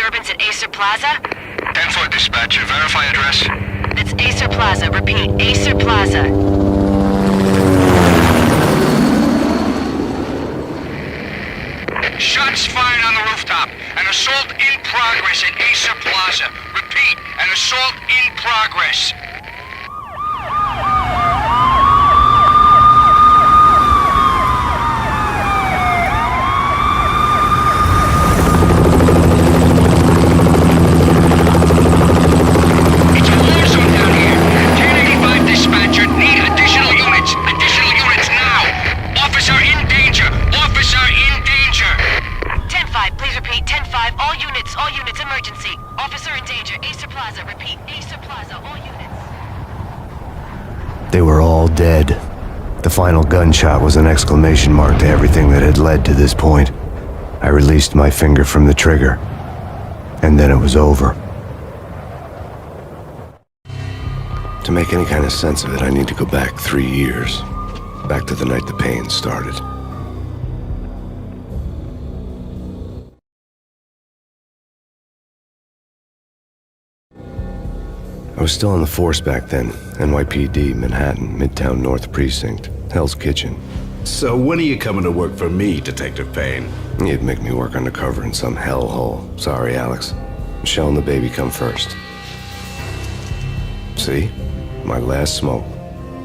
disturbance at Acer Plaza? 10-4 dispatcher, verify address. It's Acer Plaza. Repeat, Acer Plaza. Shots fired on the rooftop. An assault in progress at Acer Plaza. Repeat, an assault in progress. It's a war zone down here. 1085 dispatcher, need additional units. Additional units now. Officer in danger. Officer in danger. 10-5, please repeat. 10-5, all units, emergency. Officer in danger, Acer Plaza. Repeat, Acer Plaza, all units. They were all dead. The final gunshot was an exclamation mark to everything that had led to this point. I released my finger from the trigger, and then it was over. To make any kind of sense of it, I need to go back 3 years. Back to the night the Payne started. I was still on the force back then. NYPD, Manhattan, Midtown North Precinct, Hell's Kitchen. So when are you coming to work for me, Detective Payne? You'd make me work undercover in some hellhole. Sorry, Alex. Michelle and the baby come first. See? My last smoke.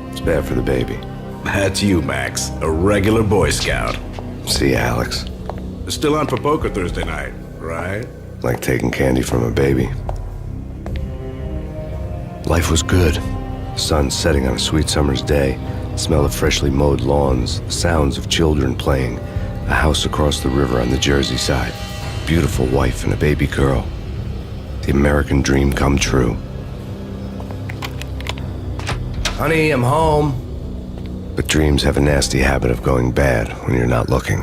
It's bad for the baby. That's you, Max. A regular Boy Scout. See, Alex. Still on for poker Thursday night, right? Like taking candy from a baby. Life was good. The sun setting on a sweet summer's day. The smell of freshly mowed lawns. The sounds of children playing. A house across the river on the Jersey side. Beautiful wife and a baby girl. The American dream come true. Honey, I'm home. But dreams have a nasty habit of going bad when you're not looking.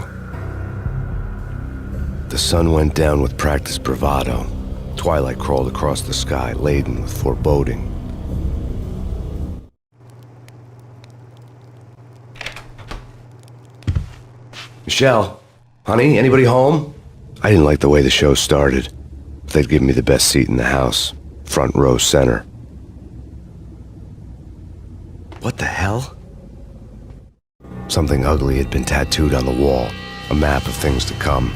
The sun went down with practiced bravado. Twilight crawled across the sky, laden with foreboding. Michelle, honey, anybody home? I didn't like the way the show started. They'd given me the best seat in the house, front row center. What the hell? Something ugly had been tattooed on the wall, a map of things to come.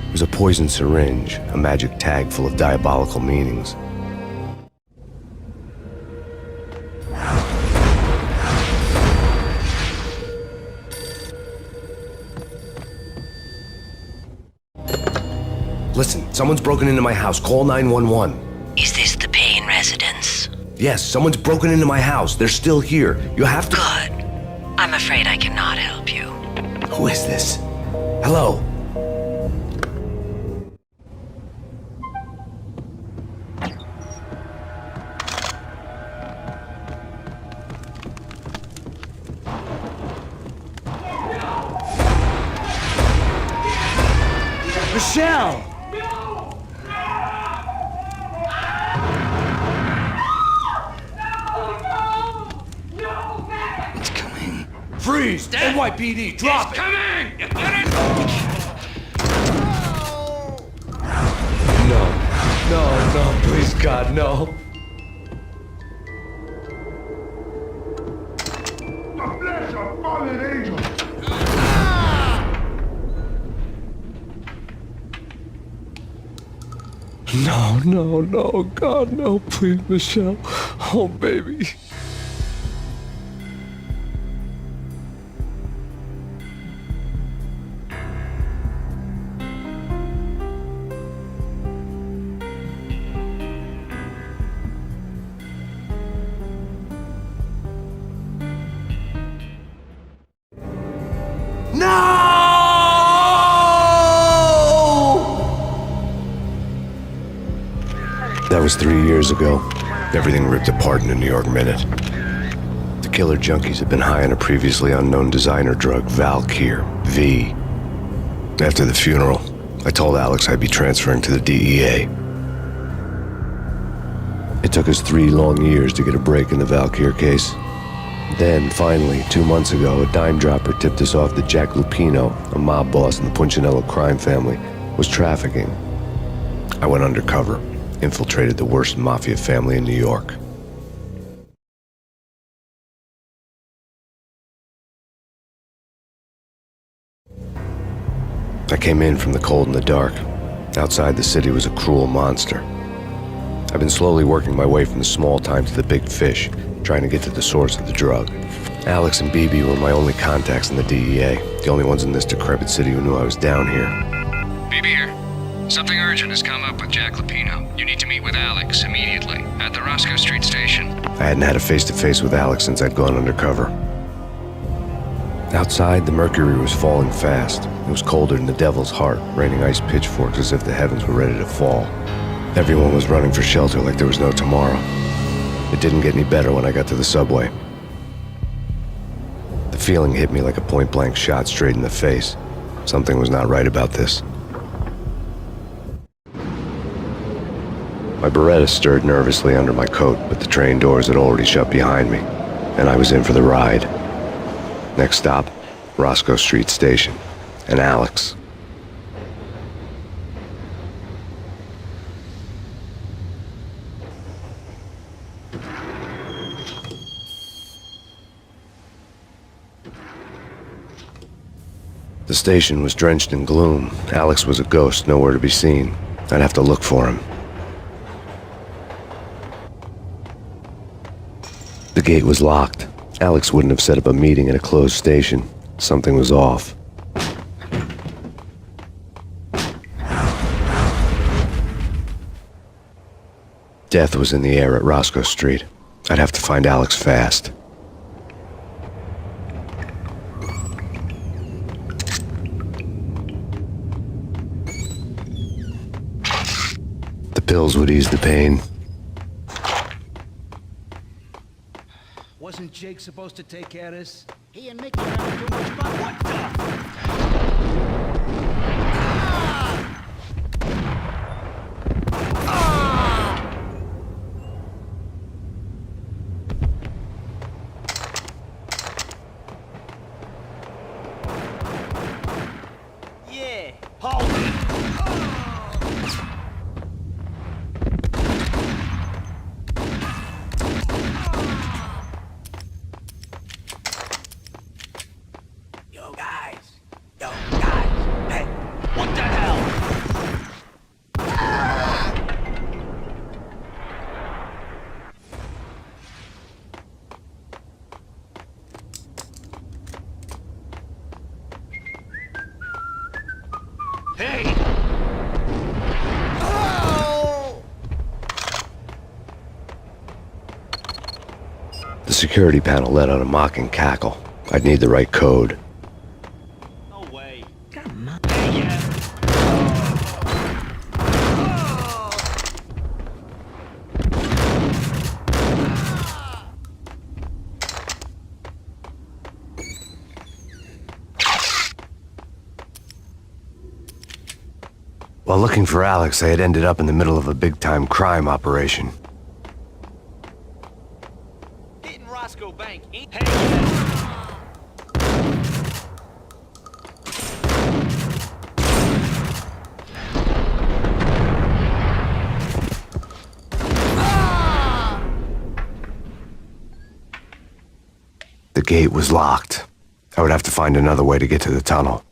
It was a poison syringe, a magic tag full of diabolical meanings. Listen, someone's broken into my house. Call 911. Is this the Payne residence? Yes, someone's broken into my house. They're still here. You have to... Good. I'm afraid I cannot help you. Who is this? Hello? Michelle! It's coming. Freeze! NYPD, drop it! Coming! You get it? No, please, God, no. The flesh of fallen angels! No, God, no, please, Michelle. Oh, baby. That was 3 years ago. Everything ripped apart in a New York minute. The killer junkies had been high on a previously unknown designer drug, Valkyr, V. After the funeral, I told Alex I'd be transferring to the DEA. It took us 3 long years to get a break in the Valkyr case. Then, finally, 2 months ago, a dime dropper tipped us off that Jack Lupino, a mob boss in the Punchinello crime family, was trafficking. I went undercover, infiltrated the worst mafia family in New York. I came in from the cold and the dark. Outside the city was a cruel monster. I've been slowly working my way from the small time to the big fish, trying to get to the source of the drug. Alex and BB were my only contacts in the DEA, the only ones in this decrepit city who knew I was down here. BB here. Something urgent has come up with Jack Lupino. You need to meet with Alex immediately at the Roscoe Street station. I hadn't had a face-to-face with Alex since I'd gone undercover. Outside, the mercury was falling fast. It was colder than the devil's heart, raining ice pitchforks as if the heavens were ready to fall. Everyone was running for shelter like there was no tomorrow. It didn't get any better when I got to the subway. The feeling hit me like a point-blank shot straight in the face. Something was not right about this. My Beretta stirred nervously under my coat, but the train doors had already shut behind me, and I was in for the ride. Next stop, Roscoe Street Station, and Alex. The station was drenched in gloom. Alex was a ghost, nowhere to be seen. I'd have to look for him. The gate was locked. Alex wouldn't have set up a meeting at a closed station. Something was off. Death was in the air at Roscoe Street. I'd have to find Alex fast. The pills would ease the pain. Wasn't Jake supposed to take care of this? He and Mickey have too much fun. What the? Yeah. Hold it. Hey, what the hell? Hey! Oh! The security panel let out a mocking cackle. I'd need the right code. No way. Come on. Hey, yeah. While looking for Alex, I had ended up in the middle of a big-time crime operation. Hitting Roscoe Bank. Hey, yeah. The gate was locked. I would have to find another way to get to the tunnel.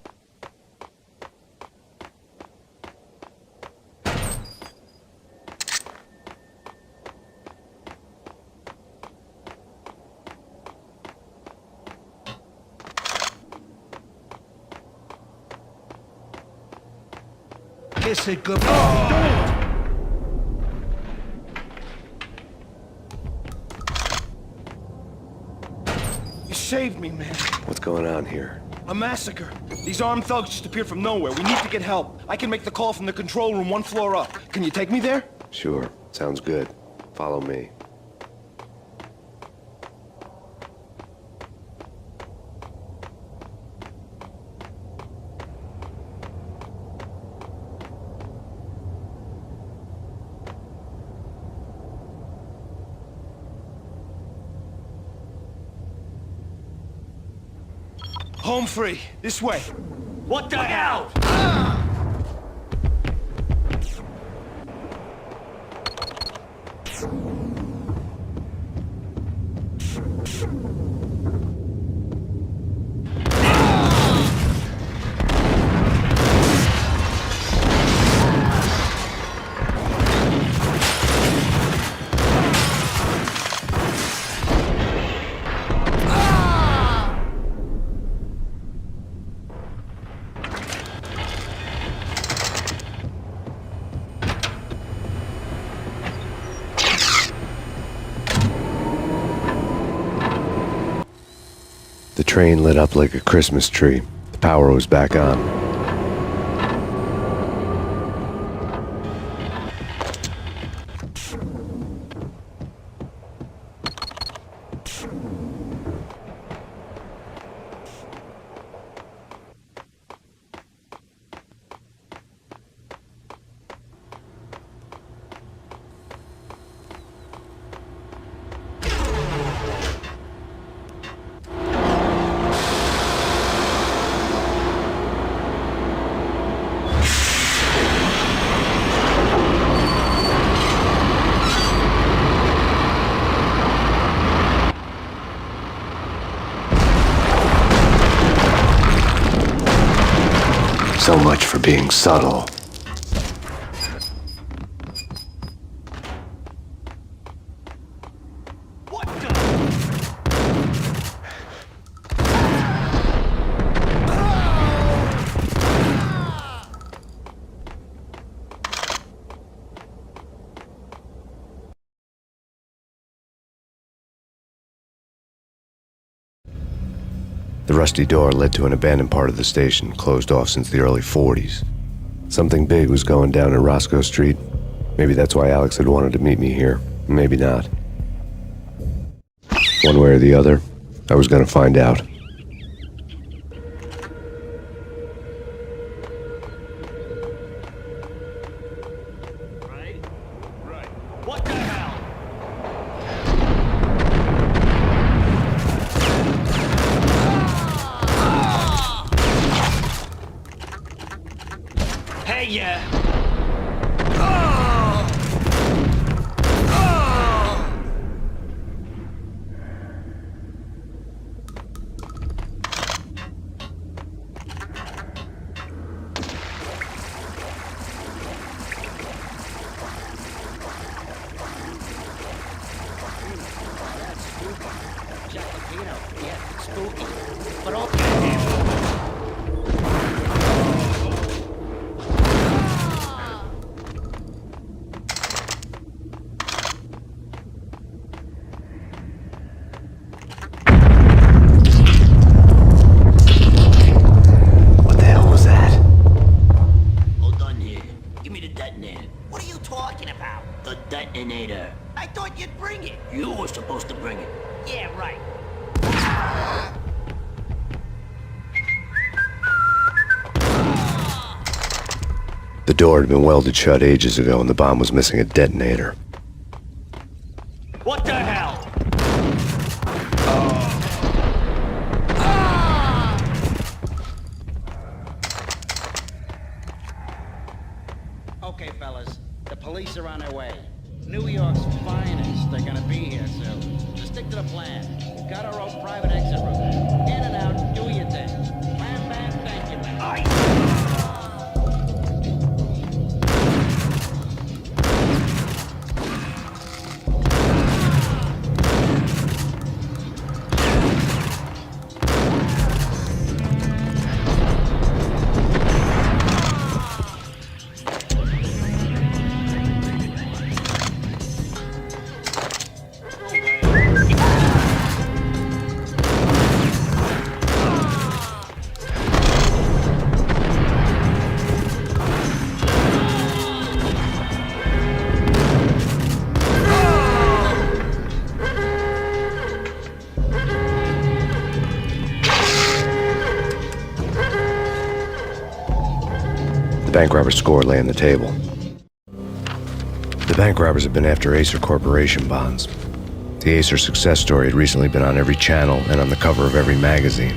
Kiss it goodbye. You saved me, man. What's going on here? A massacre. These armed thugs just appeared from nowhere. We need to get help. I can make the call from the control room 1 floor up. Can you take me there? Sure, sounds good. Follow me. Home free. This way. What the hell? The train lit up like a Christmas tree. The power was back on. So much for being subtle. The rusty door led to an abandoned part of the station, closed off since the early 40s. Something big was going down in Roscoe Street. Maybe that's why Alex had wanted to meet me here. Maybe not. One way or the other, I was gonna find out. What the hell? Hey, yeah. What the hell was that? Hold on here. Give me the detonator. What are you talking about? The detonator. I thought you'd bring it. You were supposed to bring it. Yeah, right. The door had been welded shut ages ago and the bomb was missing a detonator. What the hell? Okay, fellas, the police are on their way. New York's finest. They're gonna be here soon. Just stick to the plan. We've got our own private exit route. In and out, do your thing. Bam, bam, thank you, man. The bank robber's score lay on the table. The bank robbers had been after Acer Corporation bonds. The Acer success story had recently been on every channel and on the cover of every magazine.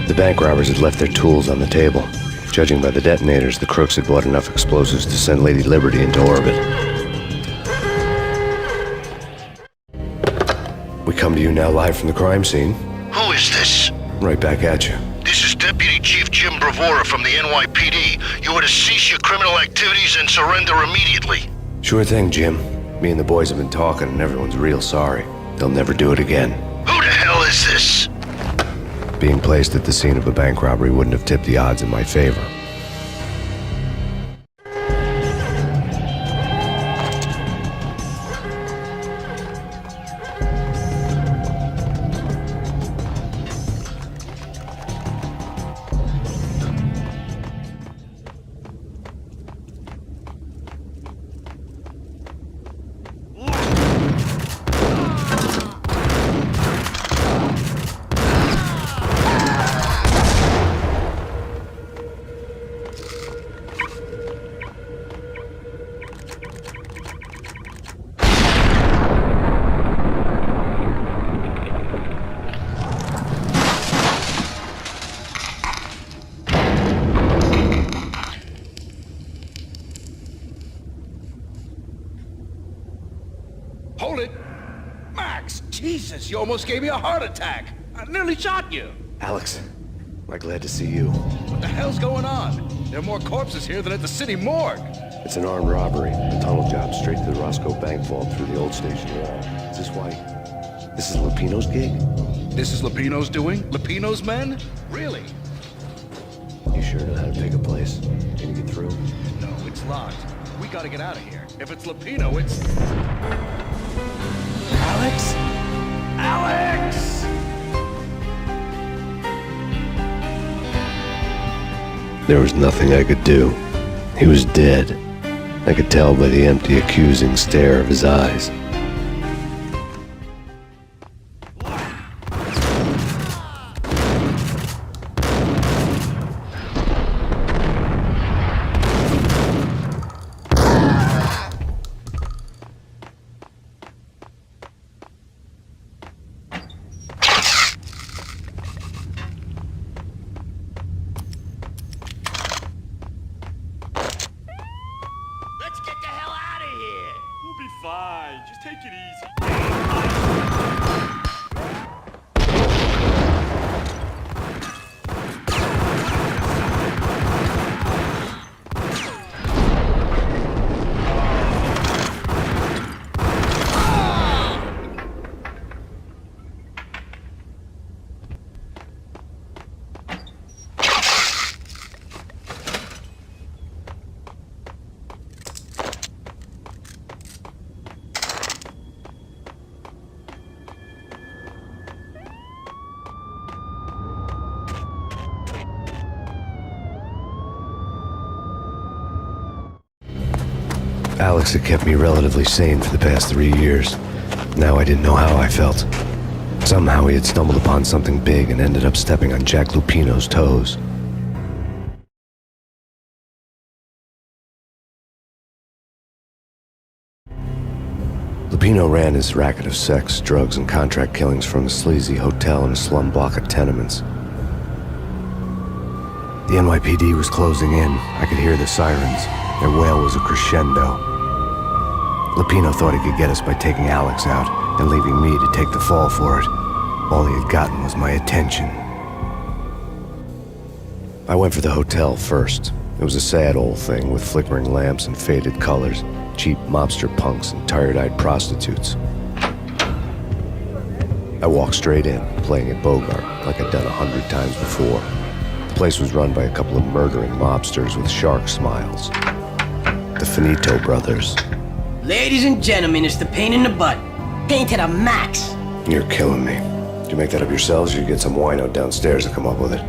The bank robbers had left their tools on the table. Judging by the detonators, the crooks had bought enough explosives to send Lady Liberty into orbit. We come to you now live from the crime scene. Who is this? Right back at you. This is Deputy Chief Jim Bravura from the NYPD. You are to cease your criminal activities and surrender immediately. Sure thing, Jim. Me and the boys have been talking and everyone's real sorry. They'll never do it again. Who the hell is this? Being placed at the scene of a bank robbery wouldn't have tipped the odds in my favor. Hold it! Max! Jesus, you almost gave me a heart attack! I nearly shot you! Alex, I'm glad to see you. What the hell's going on? There are more corpses here than at the city morgue! It's an armed robbery. A tunnel job straight to the Roscoe Bank vault through the old station wall. Is this why? This is Lupino's gig? This is Lupino's doing? Lupino's men? Really? You sure know how to pick a place? Can you get through? No, it's locked. We gotta get out of here. If it's Lupino, it's... Alex? Alex! There was nothing I could do. He was dead. I could tell by the empty, accusing stare of his eyes. Let's get the hell out of here! We'll be fine. Just take it easy. Alex had kept me relatively sane for the past 3 years. Now I didn't know how I felt. Somehow he had stumbled upon something big and ended up stepping on Jack Lupino's toes. Lupino ran his racket of sex, drugs, and contract killings from a sleazy hotel in a slum block of tenements. The NYPD was closing in. I could hear the sirens. Their wail was a crescendo. Lupino thought he could get us by taking Alex out and leaving me to take the fall for it. All he had gotten was my attention. I went for the hotel first. It was a sad old thing with flickering lamps and faded colors, cheap mobster punks and tired-eyed prostitutes. I walked straight in, playing at Bogart like I'd done 100 times before. The place was run by a couple of murdering mobsters with shark smiles. The Finito brothers. Ladies and gentlemen, it's the pain in the butt. Pain to the max. You're killing me. Did you make that up yourselves, or you get some wino downstairs to come up with it?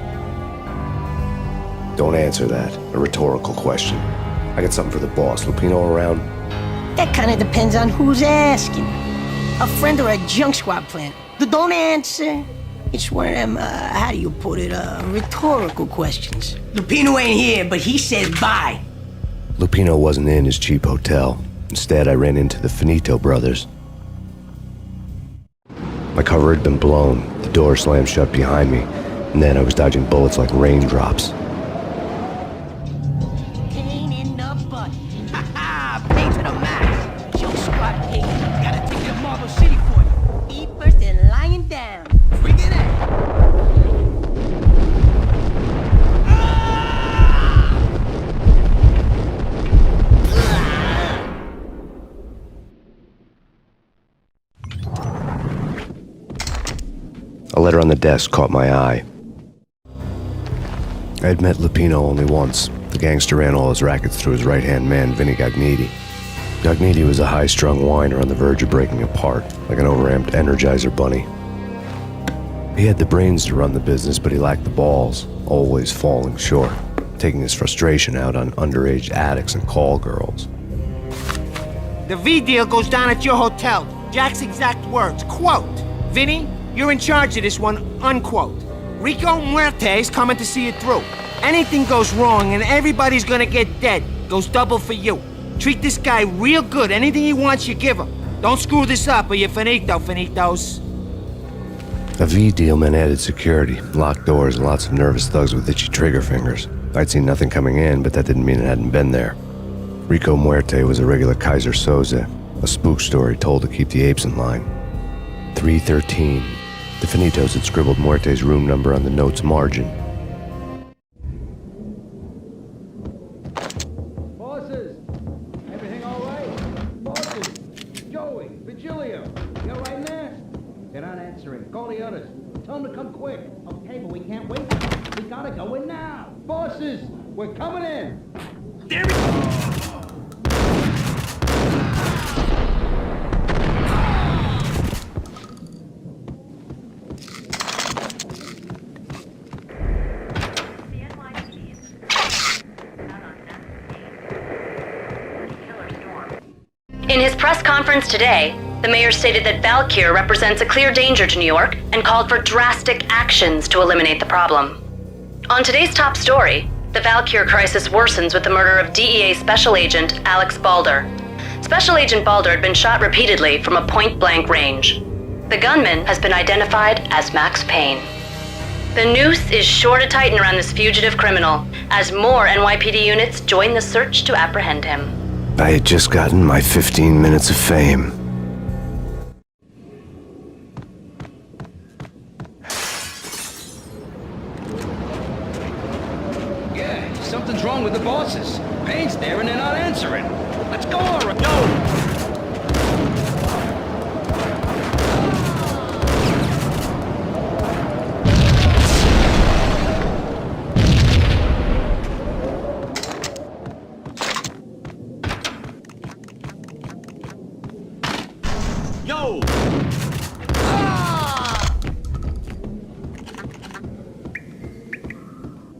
Don't answer that. A rhetorical question. I got something for the boss. Lupino around? That kind of depends on who's asking. A friend or a junk squad plan. Don't answer. It's one of them, how do you put it, rhetorical questions. Lupino ain't here, but he says bye. Lupino wasn't in his cheap hotel. Instead, I ran into the Finito brothers. My cover had been blown, the door slammed shut behind me, And then I was dodging bullets like raindrops. Pain in the butt. Ha ha! Pain to the max. Jump squad, Payne. Gotta take that Marble City for you. Eat first and lying down. Bring it in. A letter on the desk caught my eye. I had met Lupino only once. The gangster ran all his rackets through his right-hand man, Vinny Gognitti. Gognitti was a high-strung whiner on the verge of breaking apart, like an overamped Energizer bunny. He had the brains to run the business, but he lacked the balls, always falling short, taking his frustration out on underage addicts and call girls. The V deal goes down at your hotel. Jack's exact words, quote, "Vinny, you're in charge of this one," unquote. Rico Muerte's coming to see it through. Anything goes wrong and everybody's gonna get dead. Goes double for you. Treat this guy real good. Anything he wants, you give him. Don't screw this up or you're finito, finitos. A V deal meant added security, locked doors, and lots of nervous thugs with itchy trigger fingers. I'd seen nothing coming in, but that didn't mean it hadn't been there. Rico Muerte was a regular Kaiser Soze, a spook story told to keep the apes in line. 313. The Finitos had scribbled Muerte's room number on the note's margin. Bosses! Everything all right? Bosses! Joey! Vigilio! You all right in there? They're not answering. Call the others. Tell them to come quick. Okay, but we can't wait. We gotta go in now. Bosses! We're coming in! There we go! In his press conference today, the mayor stated that Valkyr represents a clear danger to New York and called for drastic actions to eliminate the problem. On today's top story, the Valkyr crisis worsens with the murder of DEA Special Agent Alex Balder. Special Agent Balder had been shot repeatedly from a point-blank range. The gunman has been identified as Max Payne. The noose is sure to tighten around this fugitive criminal as more NYPD units join the search to apprehend him. I had just gotten my 15 minutes of fame. Yeah, something's wrong with the bosses. Payne's there and they're not answering. Let's go, all right. No! Yo!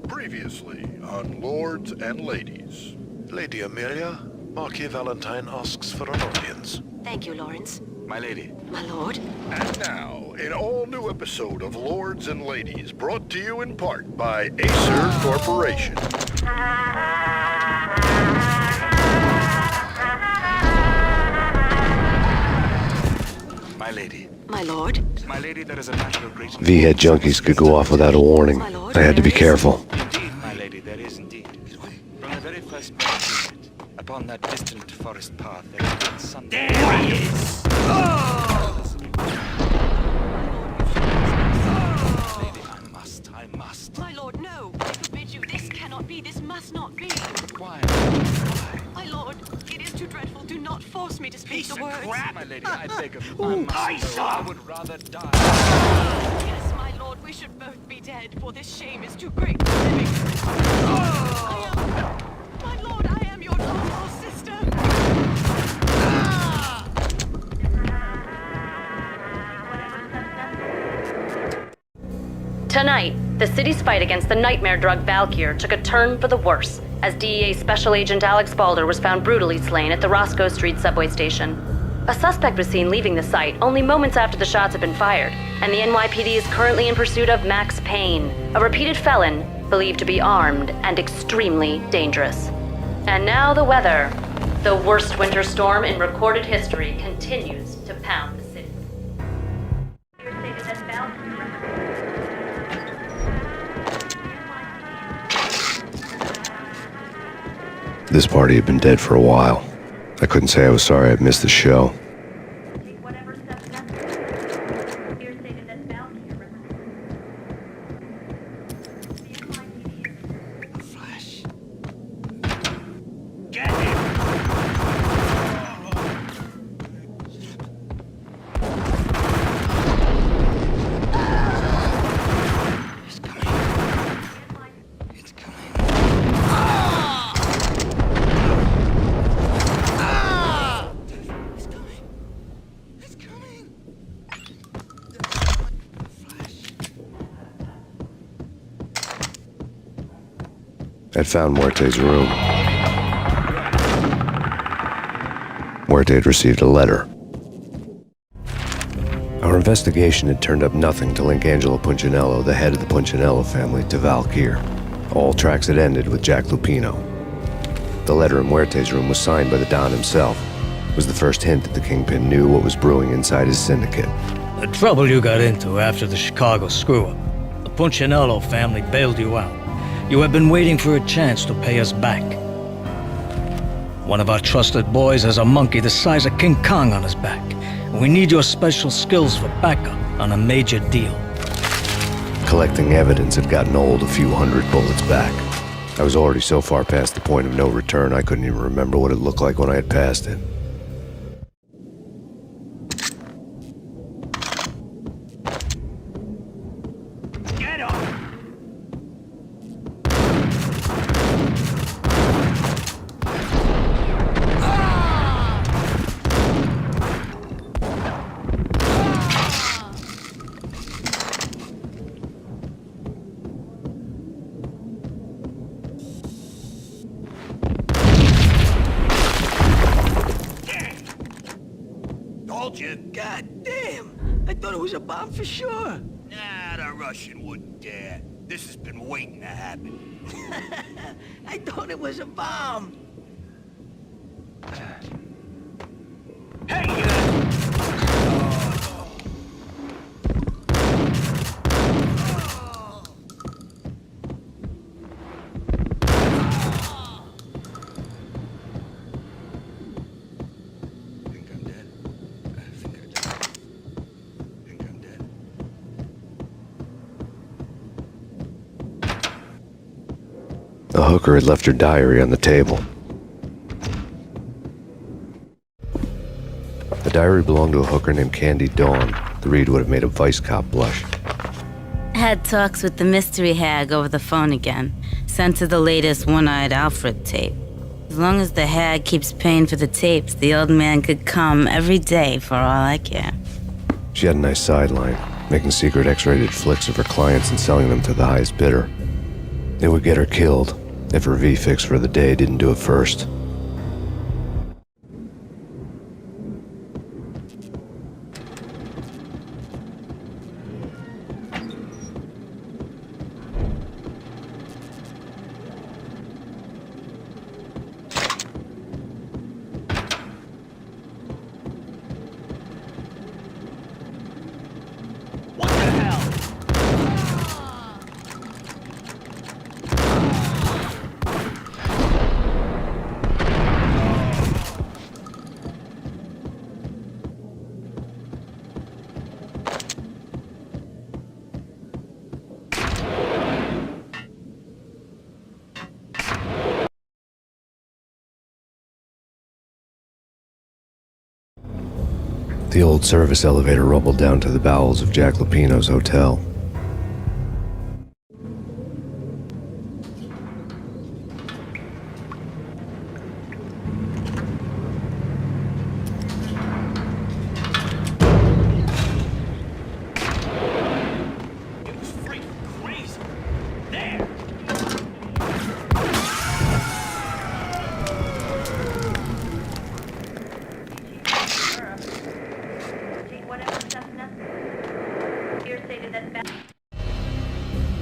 Previously on Lords and Ladies. Lady Amelia, Marquis Valentine asks for an audience. Thank you, Lawrence. My lady. My lord. And now, an all-new episode of Lords and Ladies, brought to you in part by Acer Corporation. My lady. My lord. My lady, there is a matter of great... V-head junkies could go off without a warning. I had to be careful. Indeed, my lady, there is indeed. From the very first moment, upon that distant forest path, there has been some... There he is! Lady, I must. My lord, no! I forbid you. This cannot be. This must not be. But why? My lord, it is too dreadful. Do not force me to speak Piece the of words. crap! My lady, I beg of you, Ooh, I I must saw. go. I would rather die. Yes, my lord, we should both be dead, for this shame is too great for living. My lord, I am your lawful sister. Tonight, the city's fight against the nightmare drug Valkyr took a turn for the worse, as DEA Special Agent Alex Balder was found brutally slain at the Roscoe Street subway station. A suspect was seen leaving the site only moments after the shots had been fired, and the NYPD is currently in pursuit of Max Payne, a repeated felon believed to be armed and extremely dangerous. And now the weather. The worst winter storm in recorded history continues to pound the city. This party had been dead for a while. I couldn't say I was sorry I'd missed the show. I'd found Muerte's room. Muerte had received a letter. Our investigation had turned up nothing to link Angelo Punchinello, the head of the Punchinello family, to Valkyr. All tracks had ended with Jack Lupino. The letter in Muerte's room was signed by the Don himself. It was the first hint that the Kingpin knew what was brewing inside his syndicate. The trouble you got into after the Chicago screw-up. The Punchinello family bailed you out. You have been waiting for a chance to pay us back. One of our trusted boys has a monkey the size of King Kong on his back. We need your special skills for backup on a major deal. Collecting evidence had gotten old a few hundred bullets back. I was already so far past the point of no return I couldn't even remember what it looked like when I had passed it. God damn! I thought it was a bomb for sure. Nah, the Russian wouldn't dare. This has been waiting to happen. I thought it was a bomb. Hey, The hooker had left her diary on the table. The diary belonged to a hooker named Candy Dawn. The read would have made a vice cop blush. Had talks with the mystery hag over the phone again. Sent to the latest One-Eyed Alfred tape. As long as the hag keeps paying for the tapes, the old man could come every day for all I care. She had a nice sideline, making secret X-rated flicks of her clients and selling them to the highest bidder. It would get her killed if her V-fix for the day didn't do it first. The old service elevator rumbled down to the bowels of Jack Lupino's hotel.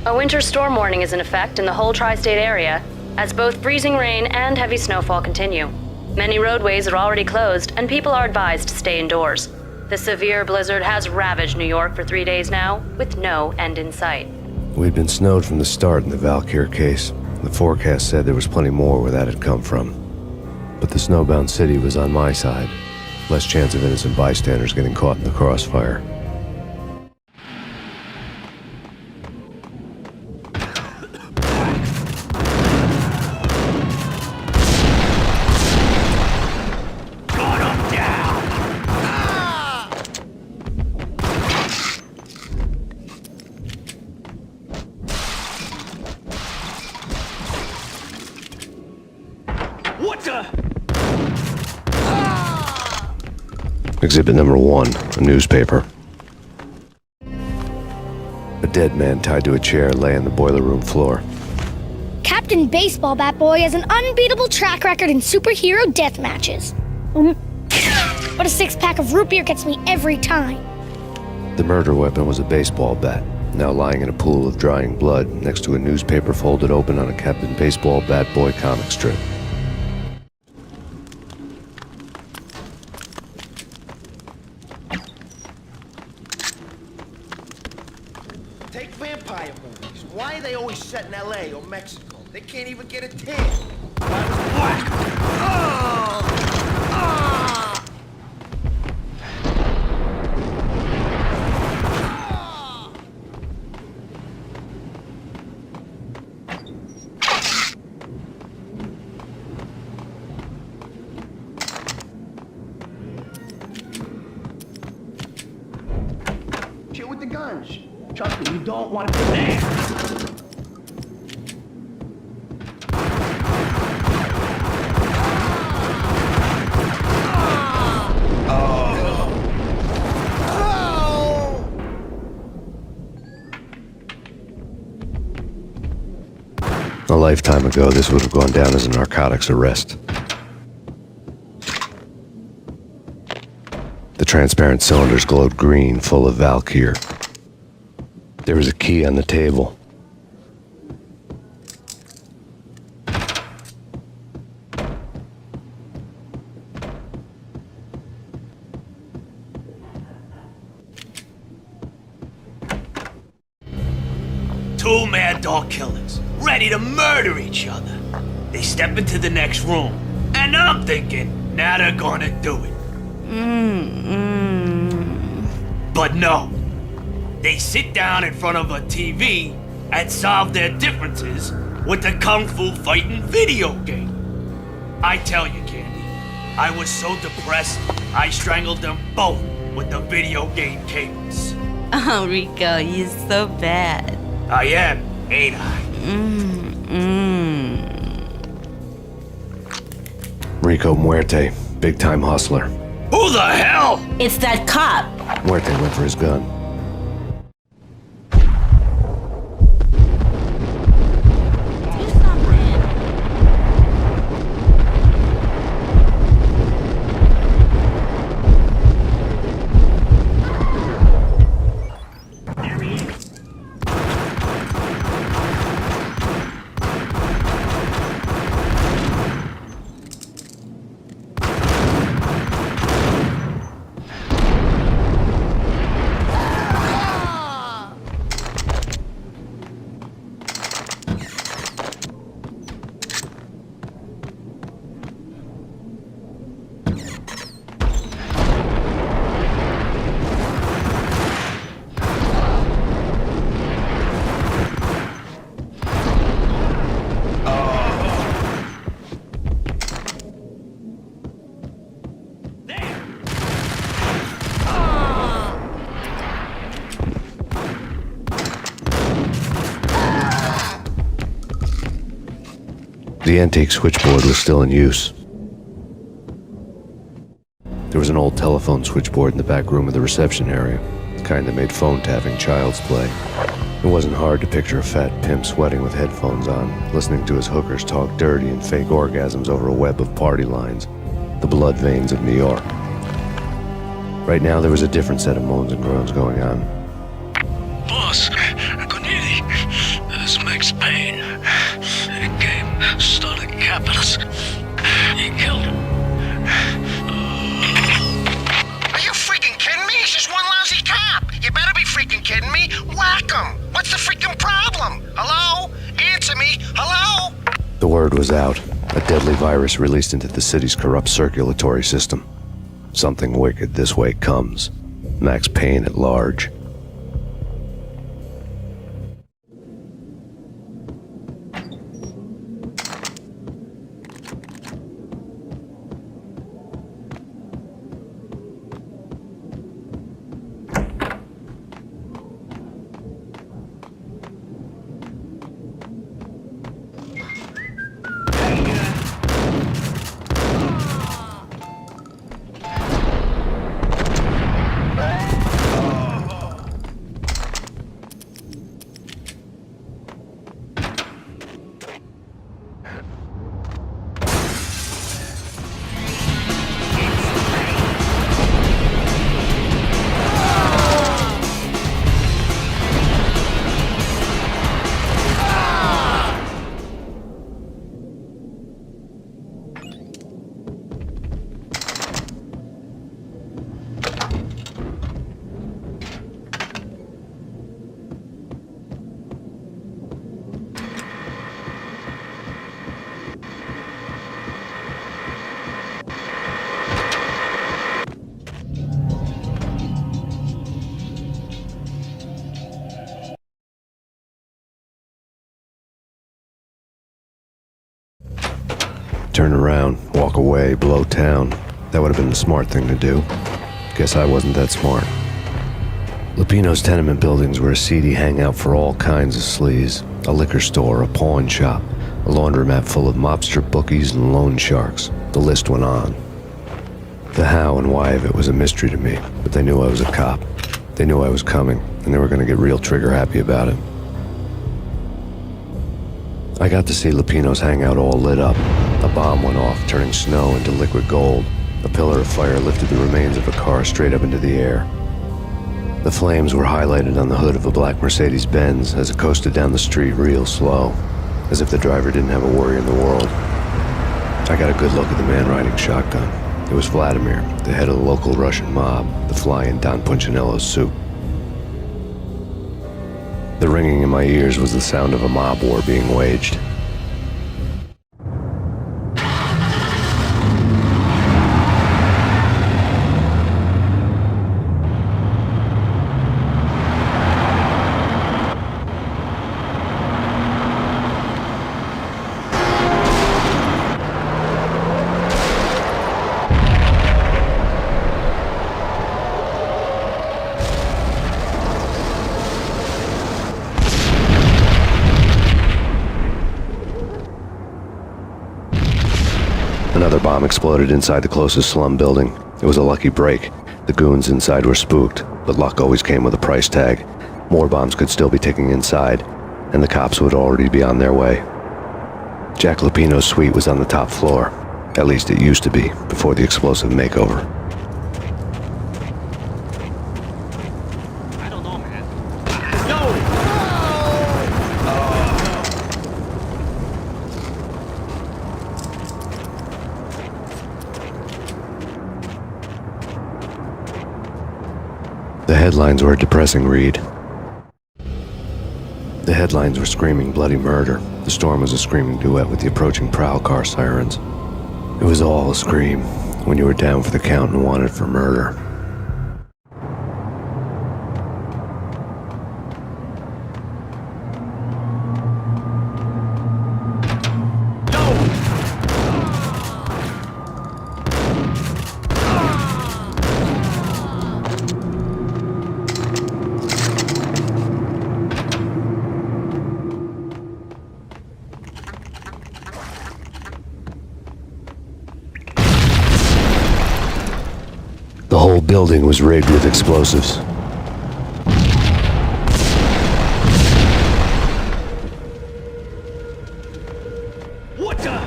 A winter storm warning is in effect in the whole tri-state area, as both freezing rain and heavy snowfall continue. Many roadways are already closed, and people are advised to stay indoors. The severe blizzard has ravaged New York for 3 days now, with no end in sight. We'd been snowed from the start in the Valkyr case. The forecast said there was plenty more where that had come from. But the snowbound city was on my side. Less chance of innocent bystanders getting caught in the crossfire. What the? Exhibit number 1, a newspaper. A dead man tied to a chair lay on the boiler room floor. Captain Baseball Bat Boy has an unbeatable track record in superhero death matches. But a 6-pack of root beer gets me every time. The murder weapon was a baseball bat, now lying in a pool of drying blood next to a newspaper folded open on a Captain Baseball Bat Boy comic strip. Take vampire movies. Why are they always set in LA or Mexico? They can't even get a tan. Why was black? Chill with the guns. Trust me, you don't want to be there. A lifetime ago, this would have gone down as a narcotics arrest. The transparent cylinders glowed green, full of Valkyr. There was a key on the table. Two mad dog killers, ready to murder each other. They step into the next room, and I'm thinking, now they're gonna do it. But no. They sit down in front of a TV and solve their differences with the Kung Fu fighting video game. I tell you, Candy, I was so depressed, I strangled them both with the video game cables. Oh, Rico, you're so bad. I am, ain't I? Rico Muerte, big-time hustler. Who the hell? It's that cop. Muerte went for his gun. The antique switchboard was still in use. There was an old telephone switchboard in the back room of the reception area, the kind that made phone tapping child's play. It wasn't hard to picture a fat pimp sweating with headphones on, listening to his hookers talk dirty and fake orgasms over a web of party lines, the blood veins of New York. Right now, there was a different set of moans and groans going on. Boss, Cornelia, this Max Payne. He came, started capitalist. He killed him. Are you freaking kidding me? He's just one lousy cop. You better be freaking kidding me. Whack him. What's the freaking problem? Hello? Answer me. Hello? Word was out. A deadly virus released into the city's corrupt circulatory system. Something wicked this way comes. Max Payne at large. Turn around, walk away, blow town. That would have been the smart thing to do. Guess I wasn't that smart. Lupino's tenement buildings were a seedy hangout for all kinds of sleaze. A liquor store, a pawn shop, a laundromat full of mobster bookies and loan sharks. The list went on. The how and why of it was a mystery to me, but they knew I was a cop. They knew I was coming, and they were going to get real trigger happy about it. I got to see Lupino's hangout all lit up. A bomb went off, turning snow into liquid gold. A pillar of fire lifted the remains of a car straight up into the air. The flames were highlighted on the hood of a black Mercedes-Benz as it coasted down the street real slow, as if the driver didn't have a worry in the world. I got a good look at the man riding shotgun. It was Vladimir, the head of the local Russian mob, the fly in Don Punchinello's soup. The ringing in my ears was the sound of a mob war being waged. Another bomb exploded inside the closest slum building. It was a lucky break. The goons inside were spooked, but luck always came with a price tag. More bombs could still be ticking inside, and the cops would already be on their way. Jack Lupino's suite was on the top floor. At least it used to be, before the explosive makeover. The headlines were a depressing read. The headlines were screaming bloody murder. The storm was a screaming duet with the approaching prowl car sirens. It was all a scream when you were down for the count and wanted for murder. The whole building was rigged with explosives. What the?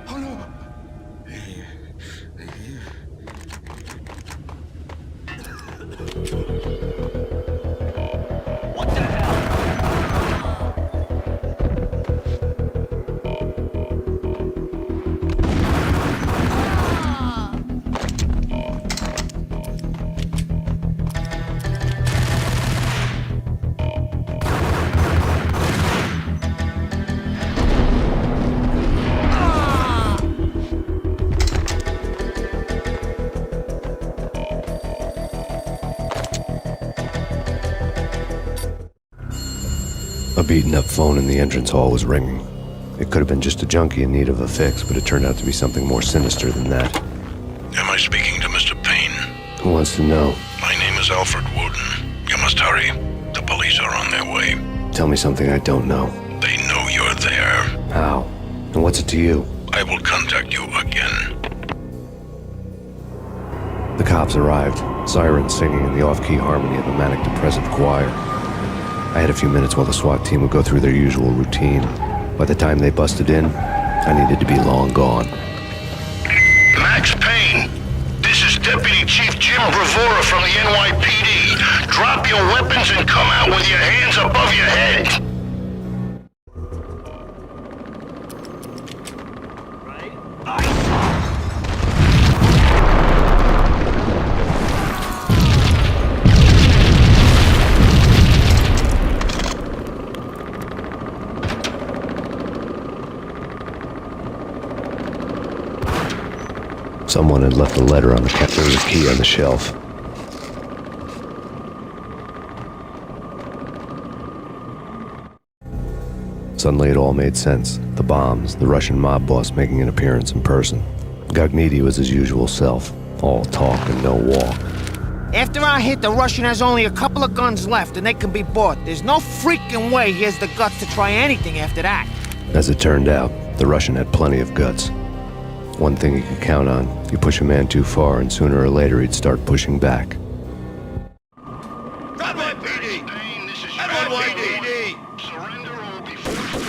Oh no! A beaten-up phone in the entrance hall was ringing. It could have been just a junkie in need of a fix, but it turned out to be something more sinister than that. Am I speaking to Mr. Payne? Who wants to know? My name is Alfred Woden. You must hurry. The police are on their way. Tell me something I don't know. They know you're there. How? And what's it to you? I will contact you again. The cops arrived, sirens singing in the off-key harmony of a manic-depressive choir. I had a few minutes while the SWAT team would go through their usual routine. By the time they busted in, I needed to be long gone. Max Payne, this is Deputy Chief Jim Bravura from the NYPD. Drop your weapons and come out with your hands above your head. Someone had left a letter on the cap. There was a key on the shelf. Suddenly it all made sense. The bombs, the Russian mob boss making an appearance in person. Gagniti was his usual self. All talk and no walk. After our hit, the Russian has only a couple of guns left, and they can be bought. There's no freaking way he has the guts to try anything after that. As it turned out, the Russian had plenty of guts. One thing he could count on, you push a man too far and sooner or later he'd start pushing back. NYPD! NYPD! Surrender or be forced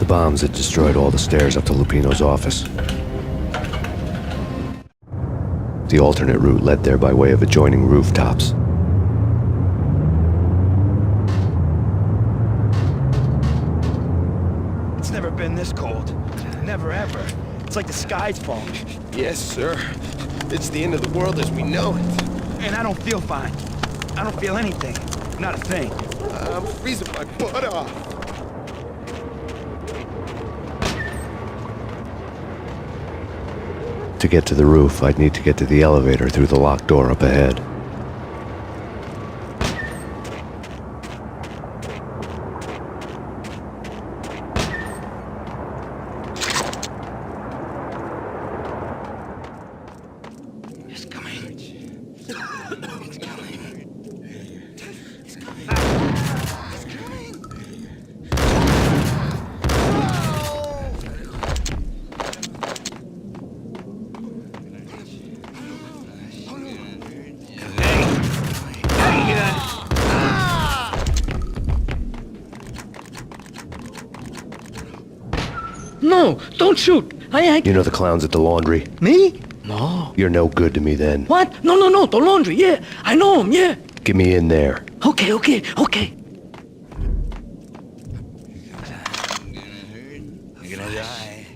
The bombs had destroyed all the stairs up to Lupino's office. The alternate route led there by way of adjoining rooftops. It's never been this cold. Never ever. It's like the sky's falling. Yes, sir. It's the end of the world as we know it. And I don't feel fine. I don't feel anything. Not a thing. I'm freezing my butt off. To get to the roof, I'd need to get to the elevator through the locked door up ahead. It's coming. It's coming. No, don't shoot. I... You know the clowns at the laundry? Me? No. You're no good to me then. What? No, the laundry, yeah. I know him, yeah. Get me in there. Okay. You're gonna die. You're gonna die.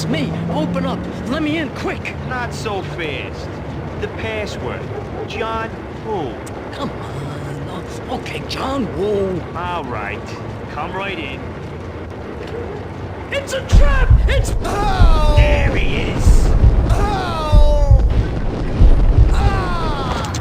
It's me. Open up. Let me in, quick. Not so fast. The password. John Woo. Come on. Okay, John Woo. All right. Come right in. It's a trap! It's... Oh! There he is. Oh! Ah!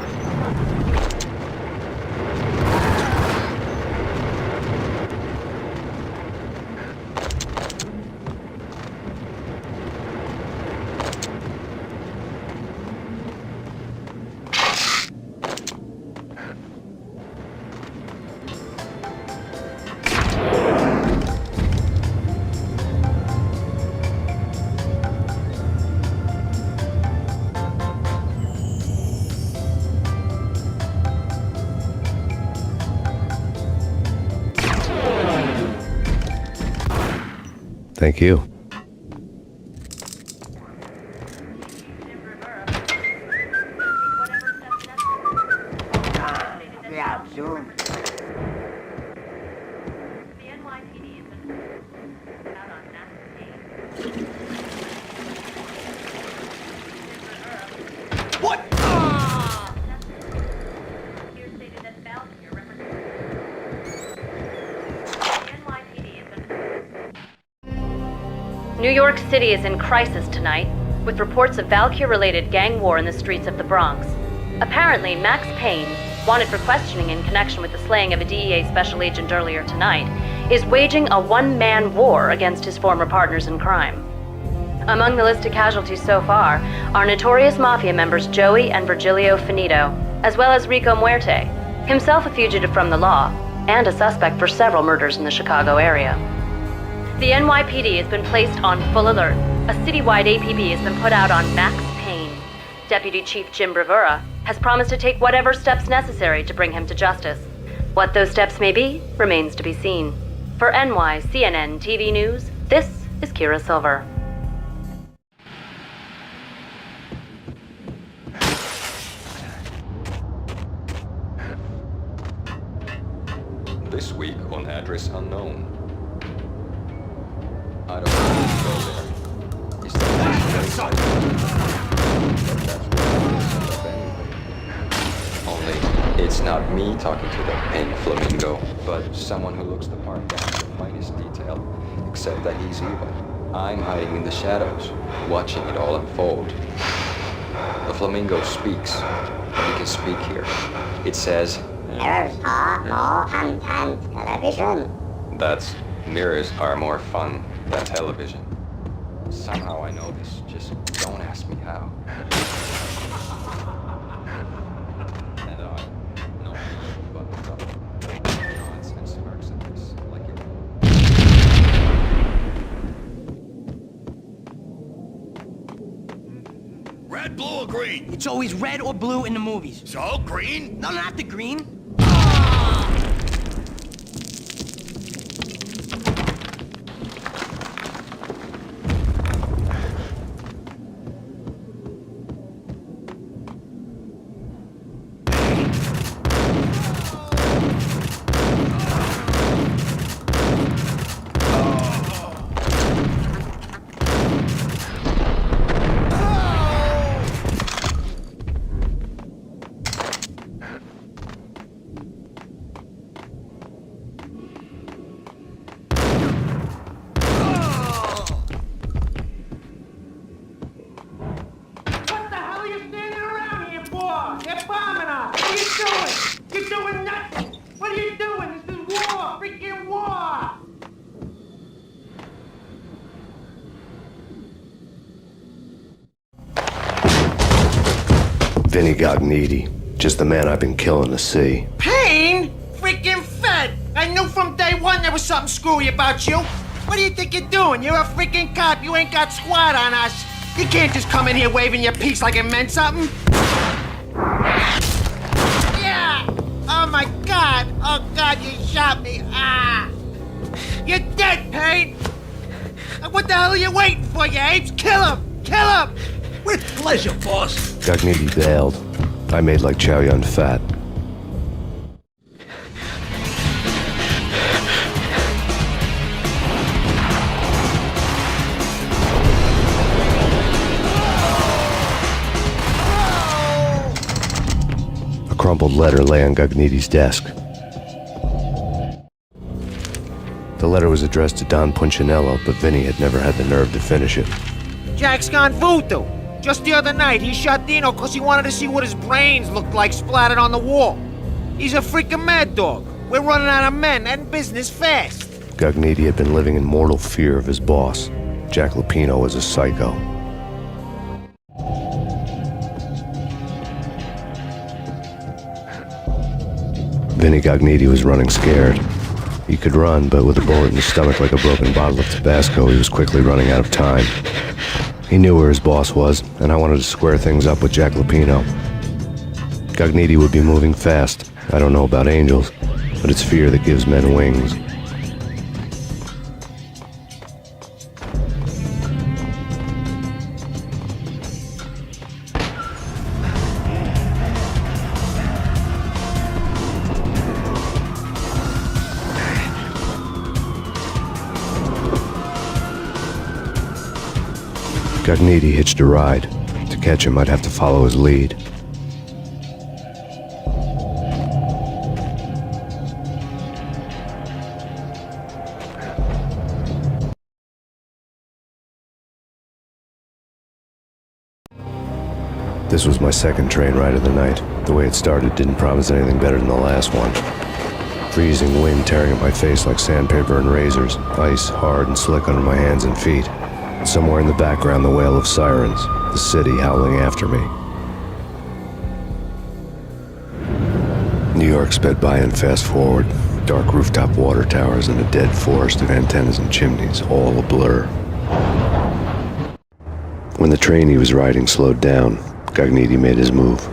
Thank you. Yeah, sure. What? New York City is in crisis tonight, with reports of Valkyr-related gang war in the streets of the Bronx. Apparently, Max Payne, wanted for questioning in connection with the slaying of a DEA special agent earlier tonight, is waging a one-man war against his former partners in crime. Among the list of casualties so far are notorious mafia members Joey and Virgilio Finito, as well as Rico Muerte, himself a fugitive from the law, and a suspect for several murders in the Chicago area. The NYPD has been placed on full alert. A citywide APB has been put out on Max Payne. Deputy Chief Jim Bravura has promised to take whatever steps necessary to bring him to justice. What those steps may be remains to be seen. For NYCNN TV News, this is Kira Silver. This week on Address Unknown. I don't know who to go there. Is that only it's not me talking to the Payne Flamingo, but someone who looks the part down to the finest detail, except that he's evil. I'm hiding in the shadows, watching it all unfold. The Flamingo speaks, and he can speak here. It says, "Mirrors are more fun than television." That's mirrors are more fun than television. Somehow I know this, just don't ask me how. And I know but nonsense smirks at this like it. Red, blue, or green? It's always red or blue in the movies. So, green? No, not the green. Vinny got needy. Just the man I've been killing to see. Payne? Freaking Fed! I knew from day one there was something screwy about you. What do you think you're doing? You're a freaking cop. You ain't got squad on us. You can't just come in here waving your piece like it meant something. Yeah! Oh my God! Oh God, you shot me! Ah! You're dead, Payne! What the hell are you waiting for, you apes? Kill him! Kill him! With pleasure, boss. Gagnetti bailed. I made like Chow Yun Fat. crumpled letter lay on Gagniti's desk. The letter was addressed to Don Punchinello, but Vinny had never had the nerve to finish it. Jack's gone voodoo. Just the other night, he shot Dino because he wanted to see what his brains looked like splattered on the wall. He's a freaking mad dog. We're running out of men and business fast. Gagniti had been living in mortal fear of his boss. Jack Lupino was a psycho. Vinny Gagniti was running scared. He could run, but with a bullet in his stomach like a broken bottle of Tabasco, he was quickly running out of time. He knew where his boss was, and I wanted to square things up with Jack Lupino. Gagniti would be moving fast. I don't know about angels, but it's fear that gives men wings. Gagniti hitched a ride. To catch him, I'd have to follow his lead. This was my second train ride of the night. The way it started didn't promise anything better than the last one. Freezing wind tearing at my face like sandpaper and razors, ice hard and slick under my hands and feet. And somewhere in the background, the wail of sirens, the city howling after me. New York sped by in fast forward. Dark rooftop water towers and a dead forest of antennas and chimneys, all a blur. When the train he was riding slowed down, Gagniti made his move.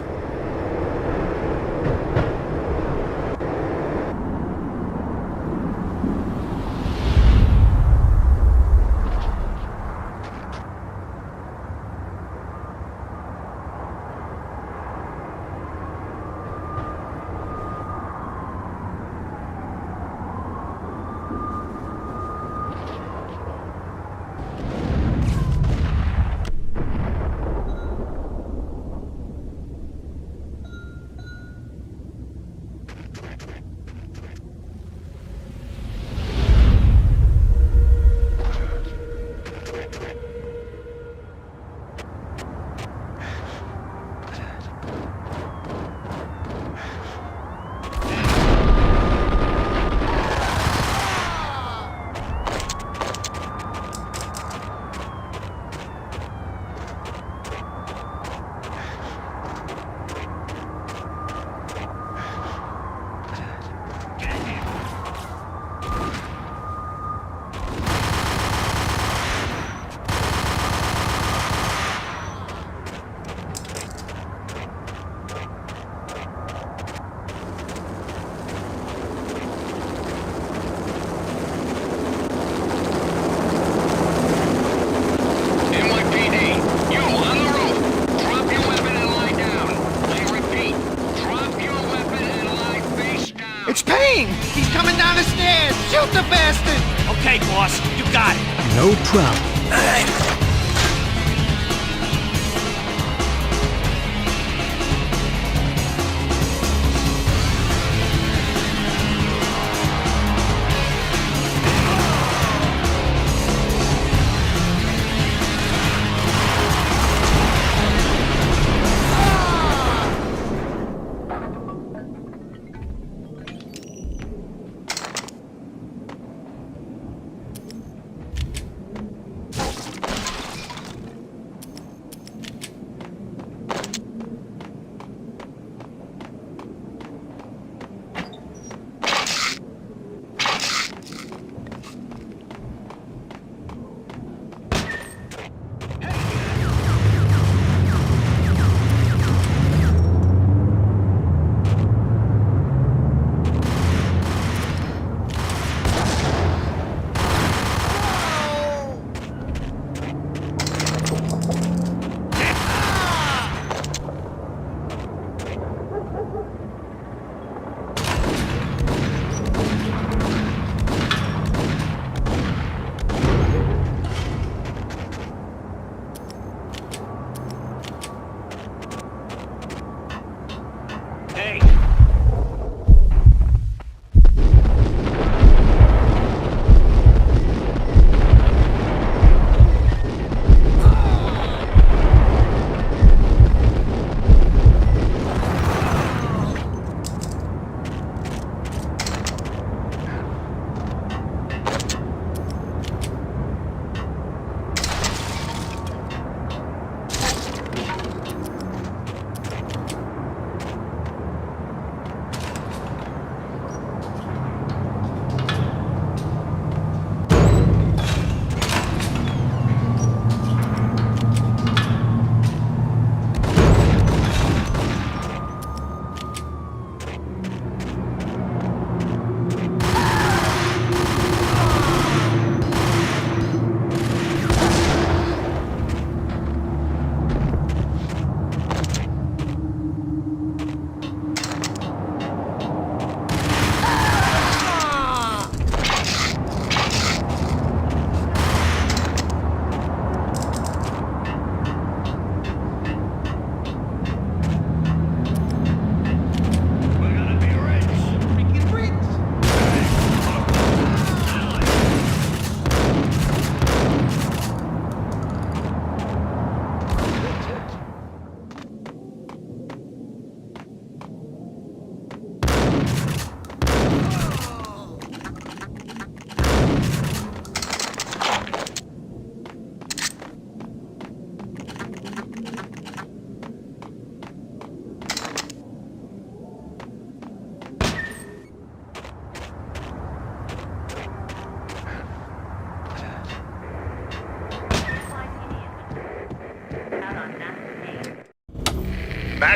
It's Payne! He's coming down the stairs! Shoot the bastard! Okay, boss, you got it. No problem.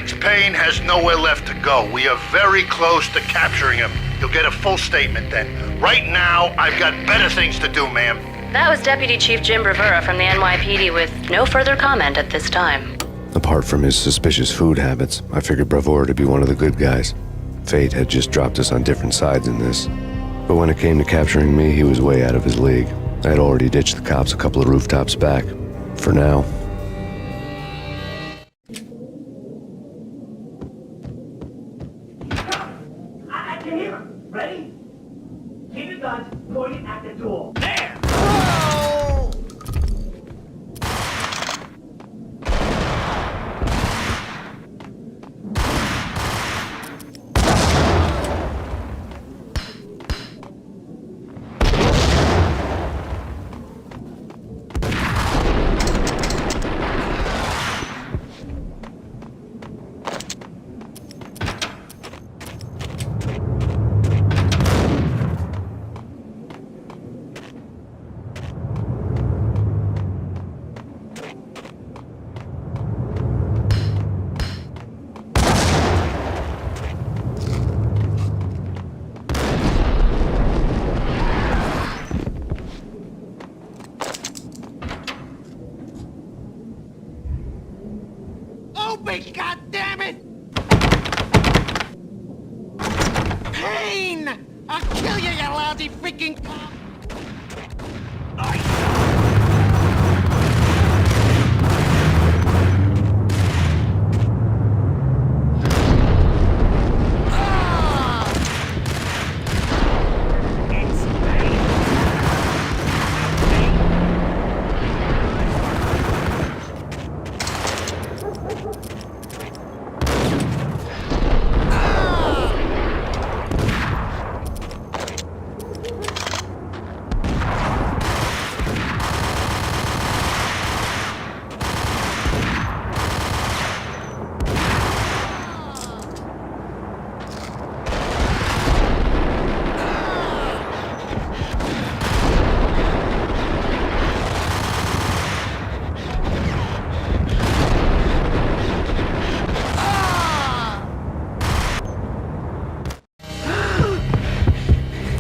Max Payne has nowhere left to go. We are very close to capturing him. You'll get a full statement then. Right now, I've got better things to do, ma'am. That was Deputy Chief Jim Rivera from the NYPD with no further comment at this time. Apart from his suspicious food habits, I figured Bravura to be one of the good guys. Fate had just dropped us on different sides in this. But when it came to capturing me, he was way out of his league. I had already ditched the cops a couple of rooftops back. For now. I can hear him. Ready? Keep your guns pointed at the door. There! Open, goddammit! Payne! I'll kill you, you lousy freaking cop!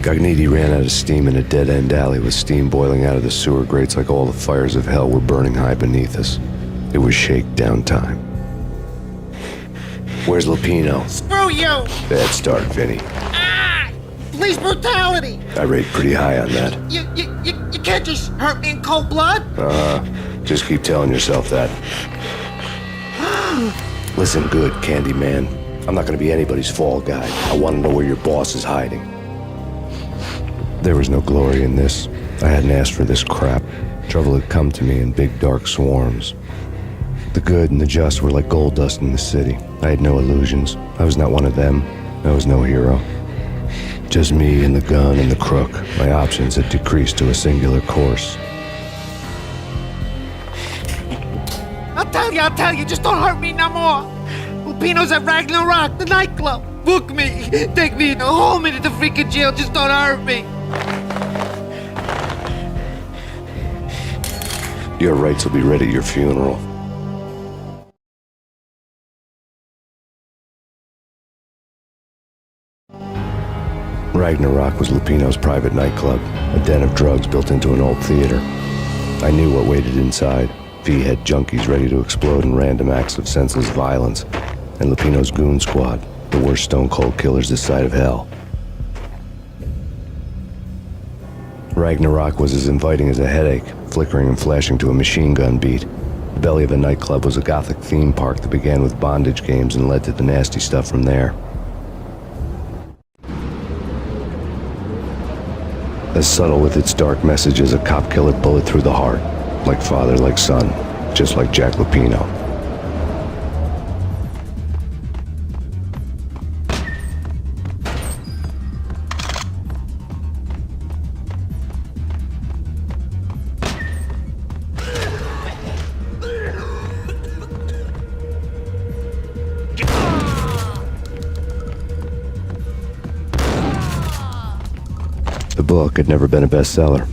Gagniti ran out of steam in a dead-end alley with steam boiling out of the sewer grates like all the fires of hell were burning high beneath us. It was shakedown time. Where's Lupino? Screw you! Bad start, Vinny. Police brutality! I rate pretty high on that. You can't just hurt me in cold blood? Just keep telling yourself that. Listen good, Candyman. I'm not gonna be anybody's fall guy. I wanna know where your boss is hiding. There was no glory in this. I hadn't asked for this crap. Trouble had come to me in big dark swarms. The good and the just were like gold dust in the city. I had no illusions. I was not one of them. I was no hero. Just me and the gun and the crook. My options had decreased to a singular course. I'll tell you, just don't hurt me no more. Lupino's at Ragnarok, the nightclub. Book me, take me, hold me to the freaking jail, just don't hurt me. Your rights will be ready at your funeral. Ragnarok was Lupino's private nightclub, a den of drugs built into an old theater. I knew what waited inside. V-head junkies ready to explode in random acts of senseless violence, and Lupino's goon squad, the worst stone-cold killers this side of hell. Ragnarok was as inviting as a headache, flickering and flashing to a machine gun beat. The belly of the nightclub was a gothic theme park that began with bondage games and led to the nasty stuff from there. As subtle with its dark message as a cop killer bullet through the heart. Like father, like son, just like Jack Lupino. The book had never been a bestseller.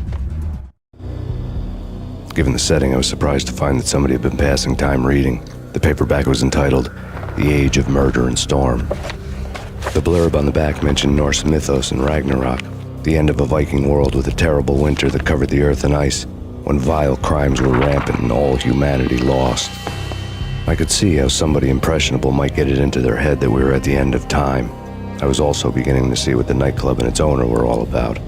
Given the setting, I was surprised to find that somebody had been passing time reading. The paperback was entitled, The The Age of Murder and Storm. The blurb on the back mentioned Norse mythos and Ragnarok, the end of a Viking world with a terrible winter that covered the earth in ice, when vile crimes were rampant and all humanity lost. I could see how somebody impressionable might get it into their head that we were at the end of time. I was also beginning to see what the nightclub and its owner were all about.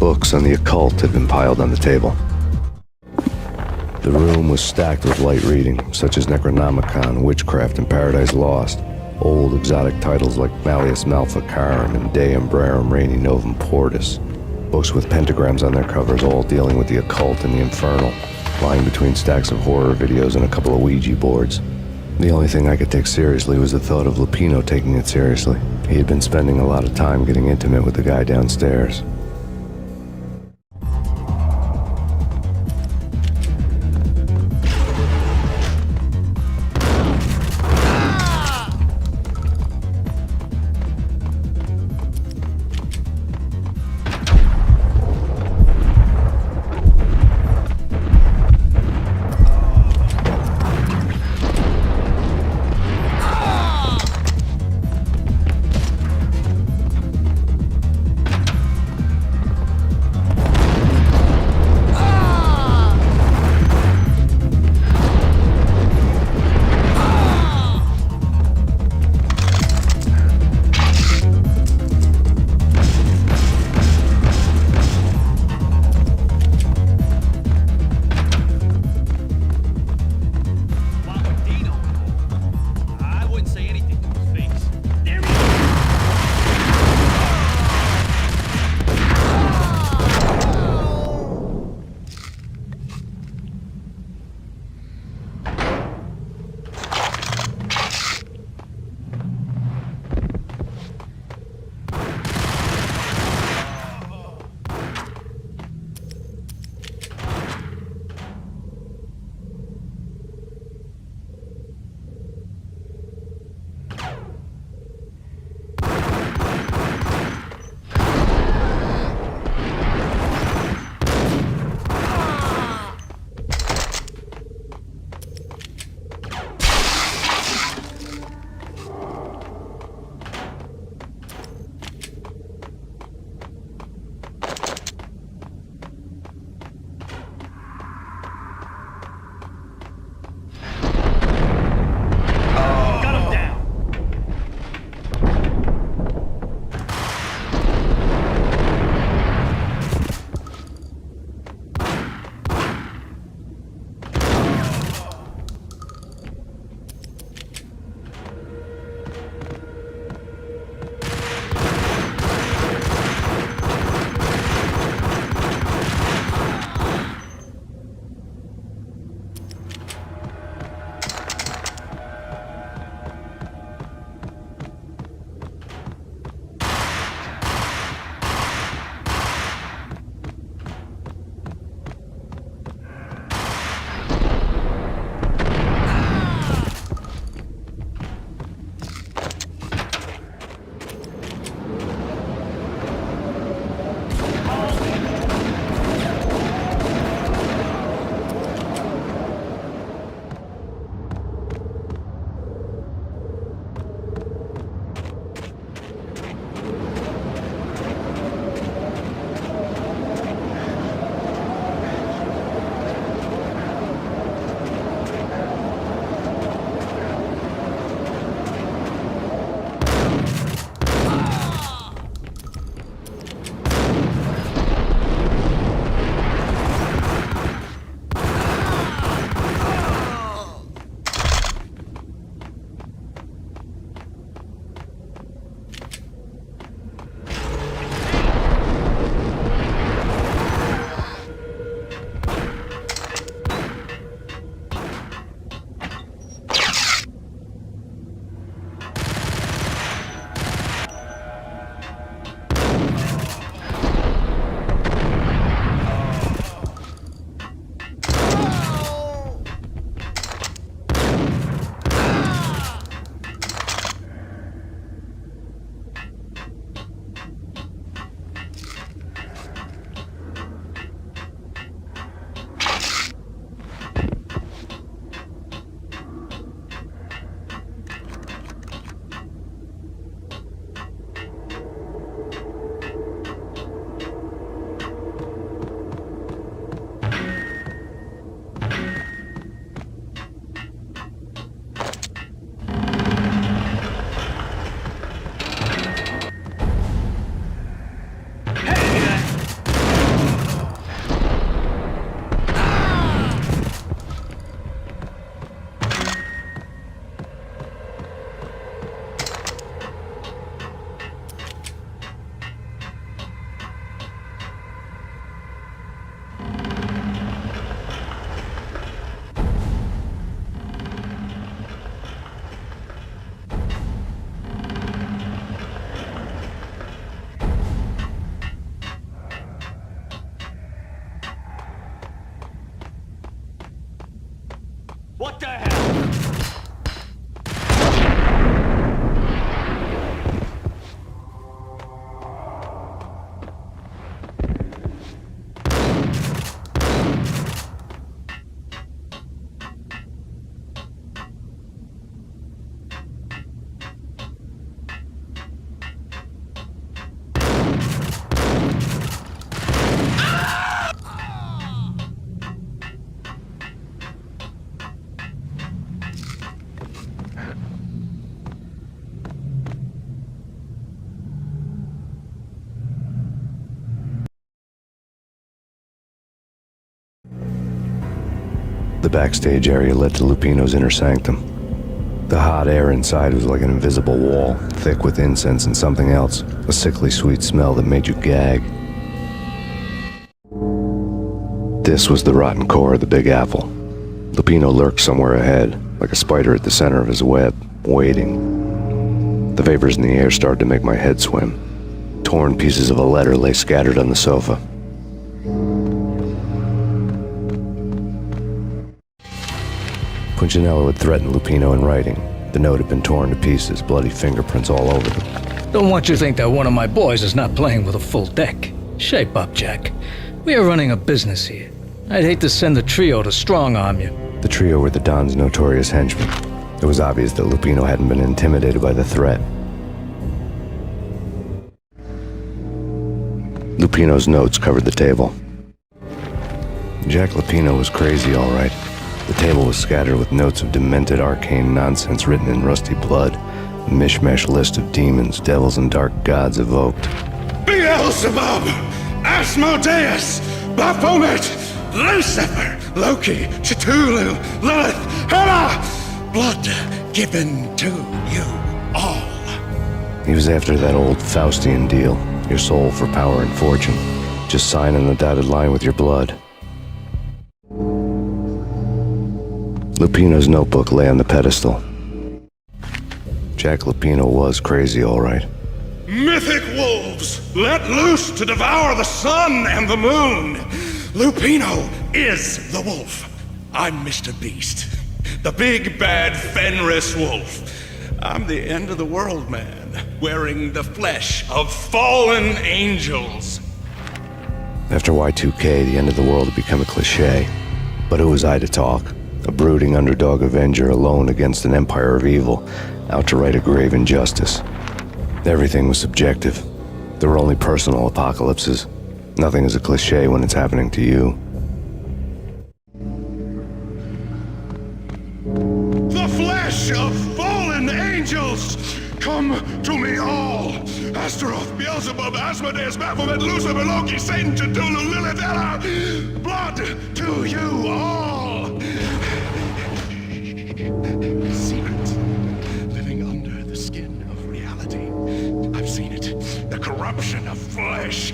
Books on the occult had been piled on the table. The room was stacked with light reading, such as Necronomicon, Witchcraft, and Paradise Lost. Old exotic titles like Malleus Maleficarum and De Umbrarum Reini Novum Portus. Books with pentagrams on their covers, all dealing with the occult and the infernal, lying between stacks of horror videos and a couple of Ouija boards. The only thing I could take seriously was the thought of Lupino taking it seriously. He had been spending a lot of time getting intimate with the guy downstairs. The backstage area led to Lupino's inner sanctum. The hot air inside was like an invisible wall, thick with incense and something else, a sickly sweet smell that made you gag. This was the rotten core of the Big Apple. Lupino lurked somewhere ahead, like a spider at the center of his web, waiting. The vapors in the air started to make my head swim. Torn pieces of a letter lay scattered on the sofa. Punchinello had threatened Lupino in writing. The note had been torn to pieces, bloody fingerprints all over them. Don't want you to think that one of my boys is not playing with a full deck. Shape up, Jack. We are running a business here. I'd hate to send the trio to strong-arm you. The trio were the Don's notorious henchmen. It was obvious that Lupino hadn't been intimidated by the threat. Lupino's notes covered the table. Jack Lupino was crazy, all right. The table was scattered with notes of demented arcane nonsense written in rusty blood, a mishmash list of demons, devils, and dark gods evoked. Beelzebub, Asmodeus, Baphomet, Lucifer, Loki, Cthulhu, Lilith, Hela, blood given to you all. He was after that old Faustian deal, your soul for power and fortune. Just sign on the dotted line with your blood. Lupino's notebook lay on the pedestal. Jack Lupino was crazy, all right. Mythic wolves, let loose to devour the sun and the moon. Lupino is the wolf. I'm Mr. Beast, the big bad Fenris wolf. I'm the end of the world man, wearing the flesh of fallen angels. After Y2K, the end of the world had become a cliché. But who was I to talk? A brooding underdog avenger alone against an empire of evil, out to right a grave injustice. Everything was subjective. There were only personal apocalypses. Nothing is a cliché when it's happening to you. The flesh of fallen angels! Come to me all! Astaroth, Beelzebub, Asmodeus, Baphomet, Lucifer, Loki, Satan, Cthulhu, Lilith, Hela! Blood to you all! Secret, living under the skin of reality. I've seen it. The corruption of flesh.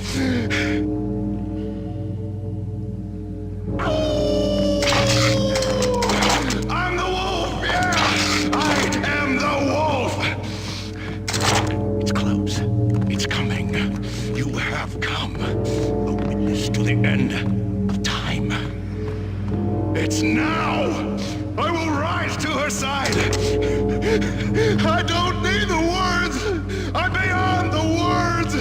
I'm the wolf, yeah! I am the wolf! It's close. It's coming. You have come. A witness to the end of time. It's now! I will rise to her side! I don't need the words! I'm beyond the words!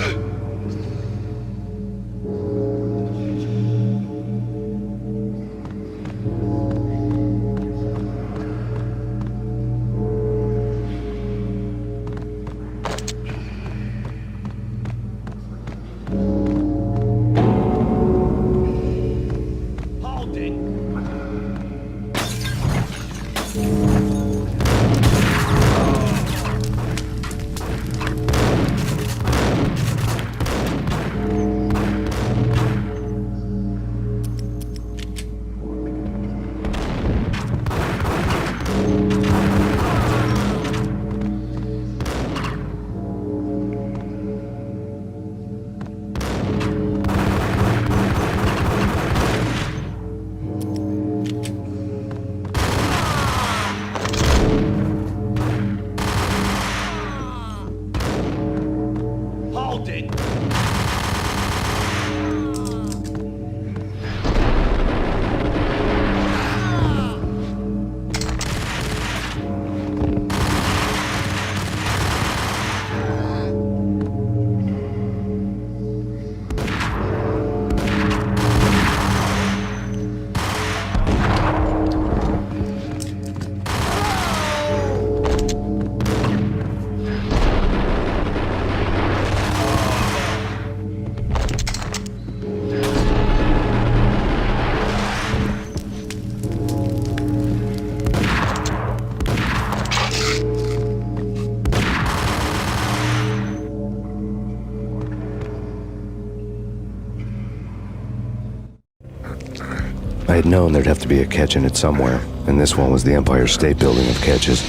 I had known there'd have to be a catch in it somewhere, and this one was the Empire State Building of catches.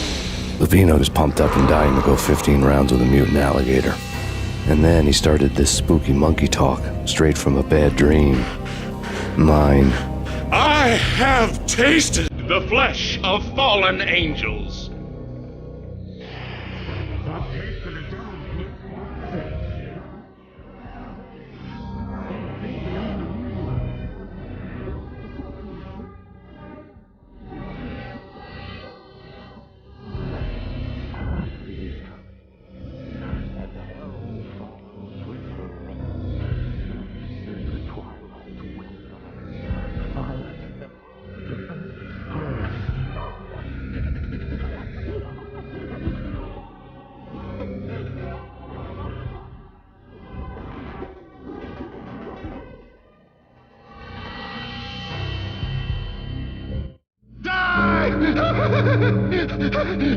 Levino was pumped up and dying to go 15 rounds with a mutant alligator. And then he started this spooky monkey talk, straight from a bad dream. Mine. I have tasted the flesh of fallen angels.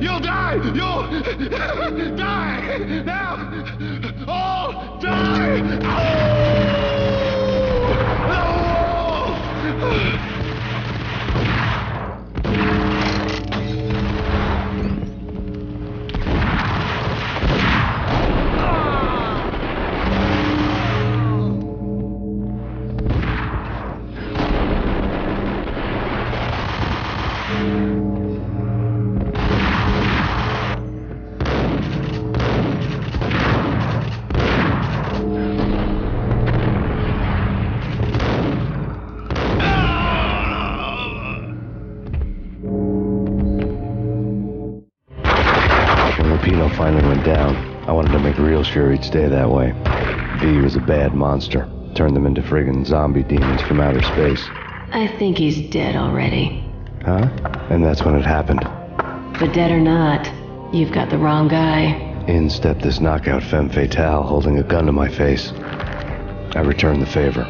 You'll die! You'll die! Now! All die! Finally went down. I wanted to make real sure he'd stay that way. V was a bad monster. Turned them into friggin' zombie demons from outer space. I think he's dead already. Huh? And that's when it happened. But dead or not, you've got the wrong guy. In stepped this knockout femme fatale holding a gun to my face. I returned the favor.